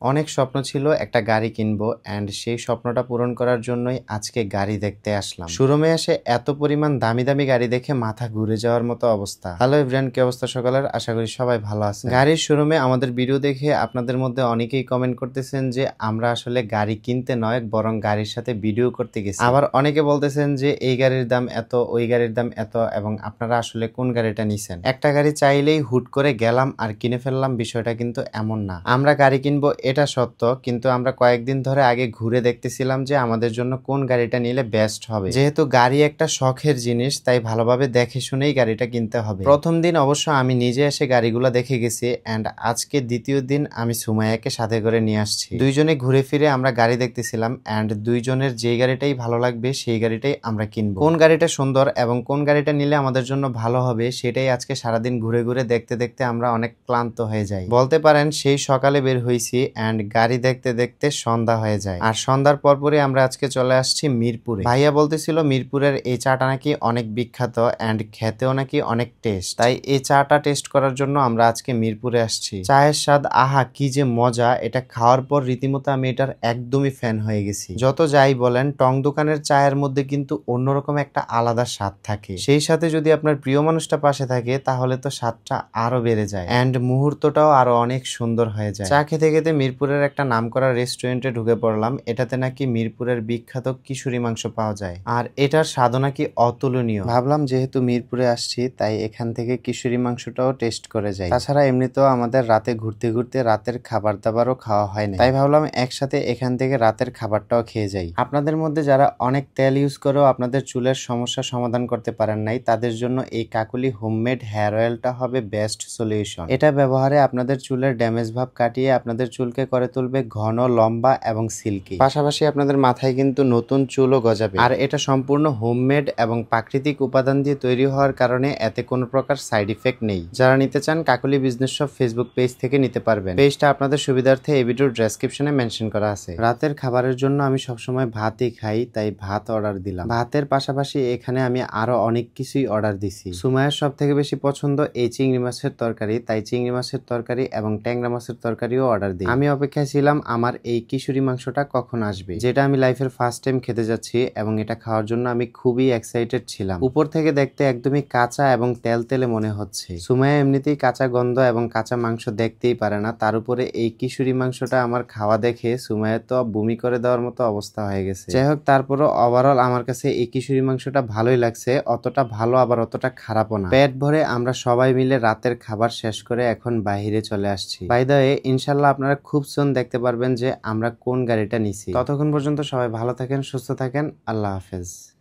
অনেক স্বপ্ন ছিল একটা গাড়ি কিনবো এন্ড সেই স্বপ্নটা পূরণ করার জন্যই আজকে গাড়ি দেখতে আসলাম। শোরুমে এসে এত পরিমাণ দামি দামি গাড়ি দেখে মাথা ঘুরে যাওয়ার মতো অবস্থা। হ্যালো এভরিওয়ান, কি অবস্থা সকালের? আশা করি সবাই ভালো আছে। গাড়ির শোরুমে আমাদের ভিডিও দেখে আপনাদের মধ্যে অনেকেই কমেন্ট করতেছেন যে আমরা আসলে গাড়ি কিনতে নয় বরং গাড়ির সাথে ভিডিও করতে গেছি। আবার অনেকে বলতেছেন যে এই গাড়ির দাম এত, ওই গাড়ির দাম এত, এবং আপনারা আসলে কোন গাড়িটা নিছেন। একটা গাড়ি চাইলেই হুট করে গেলাম আর কিনে ফেললাম, বিষয়টা কিন্তু এমন না। আমরা গাড়ি কিনবো এটা সত্য, কিন্তু আমরা কয়েকদিন ধরে আগে ঘুরে দেখতেছিলাম যে আমাদের জন্য কোন গাড়িটা নিলে বেস্ট হবে। যেহেতু গাড়ি একটা শখের জিনিস, তাই ভালোভাবে দেখে শুনেই গাড়িটা কিনতে হবে। প্রথম দিন অবশ্য আমি নিজে এসে গাড়িগুলো দেখে গেছি এন্ড আজকে দ্বিতীয় দিন আমি সুমাইয়াকে সাথে করে নিয়ে আসছি। দুইজনে ঘুরে ফিরে আমরা গাড়ি দেখতেছিলাম এন্ড দুইজনের যেই গাড়িটাই ভালো লাগবে সেই গাড়িটাই আমরা কিনবো। কোন গাড়িটা সুন্দর এবং কোন গাড়িটা নিলে আমাদের জন্য ভালো হবে সেটাই আজকে সারাদিন ঘুরে ঘুরে দেখতে দেখতে আমরা অনেক ক্লান্ত হয়ে যাই। বলতে পারেন সেই সকালে বের হইছি এন্ড গাড়ি দেখতে দেখতে সন্ধ্যা হয়ে যায়। আর সন্ধ্যার পরপরই আমরা আজকে চলে আসছি মিরপুরে। ভাইয়া বলতেছিল মিরপুরের এই চাটা নাকি অনেক বিখ্যাত এন্ড খেতেও নাকি অনেক টেস্ট, তাই এই চাটা টেস্ট করার জন্য আমরা আজকে মিরপুরে আসছি। চায়ের স্বাদ আহা কি যে মজা, এটা খাওয়ার পর রীতিমতো আমি এটার একদমই ফ্যান হয়ে গেছি। যত যাই বলেন, টং দোকানের চায়ের মধ্যে কিন্তু অন্যরকম একটা আলাদা স্বাদ থাকে। সেই সাথে যদি আপনার প্রিয় মানুষটা পাশে থাকে তাহলে তো স্বাদটা আরো বেড়ে যায় এন্ড মুহূর্তটাও আরো অনেক সুন্দর হয়ে যায়। চা খেতে খেতে মিরপুরের একটা নামকরা রেস্টুরেন্টে ঢুকে পড়লাম। এটাতে নাকি মিরপুরের বিখ্যাত কিশোরী মাংস পাওয়া যায় আর এটার স্বাদও নাকি অতুলনীয়। ভাবলাম যেহেতু মিরপুরে আসছি তাই এখান থেকে কিশোরী মাংসটাও টেস্ট করে যাই। তাছাড়া এমনিতেও আমাদের রাতে ঘুরতে ঘুরতে রাতের খাবার দাবারও খাওয়া হয় না, তাই ভাবলাম একসাথে এখান থেকে রাতের খাবারটাও খেয়ে যাই। আপনাদের মধ্যে যারা অনেক তেল ইউজ করেও আপনাদের চুলের সমস্যা সমাধান করতে পারেন নাই, তাদের জন্য এই কাকুলি হোমমেড হেয়ার অয়েলটা হবে বেস্ট সলিউশন। এটা ব্যবহারে আপনাদের চুলের ড্যামেজ ভাব কাটিয়ে আপনাদের চুলকে করে তুলবে ঘন, লম্বা এবং সিল্কি। পাশাপাশি আপনাদের মাথায় কিন্তু নতুন চুলও গজাবে। আর এটা সম্পূর্ণ হোমমেড এবং প্রাকৃতিক উপাদান দিয়ে তৈরি হওয়ার কারণে এতে কোনো প্রকার সাইড ইফেক্ট নেই। যারা নিতে চান Kakuli business shop Facebook page থেকে নিতে পারবেন। পেজটা আপনাদের সুবিধার্থে এই ভিডিওর ডেসক্রিপশনে মেনশন করা আছে। রাতের খাবারের জন্য আমি সবসময় ভাতই খাই, তাই ভাত অর্ডার দিলাম। ভাতের পাশাপাশি এখানে আমি আরো অনেক কিছুই অর্ডার দিছি। সুমাইয়ার সব থেকে বেশি পছন্দ এই চিংড়ি মাছের তরকারি, তাই চিংড়ি মাছের তরকারি এবং ট্যাংরা মাছের তরকারিও অর্ডার দিই। আমি অপেক্ষায় ছিলাম আমার এই কিশোরী মাংসটা কখন আসবে, যেটা আমি লাইফের ফার্স্ট টাইম খেতে যাচ্ছি এবং এটা খাওয়ার জন্য আমি খুবই এক্সাইটেড ছিলাম। উপর থেকে দেখতে একদমই কাঁচা এবং তেলতেলে মনে হচ্ছে। সুমাইয়া এমনিতেই কাঁচা গন্ধ এবং কাঁচা মাংস দেখতেই পারে না, তার উপরে এই কিশোরী মাংসটা আমার খাওয়া দেখে সুমাইয়া তো বমি করে দেওয়ার মতো অবস্থা হয়ে গেছে। যাই হোক, তারপরও ওভারঅল আমার কাছে এই কিশোরী মাংসটা ভালোই লাগছে। অতটা ভালো আবার অতটা খারাপও না। পেট ভরে আমরা সবাই মিলে রাতের খাবার শেষ করে এখন বাইরে চলে আসছি। বাই দ্য ওয়ে, ইনশাল্লাহ আপনারা খুব সুন দেখতে পারবেন যে আমরা কোন গাড়িটা নিছি। ততক্ষণ পর্যন্ত সবাই ভালো থাকেন, সুস্থ থাকেন। আল্লাহ হাফেজ।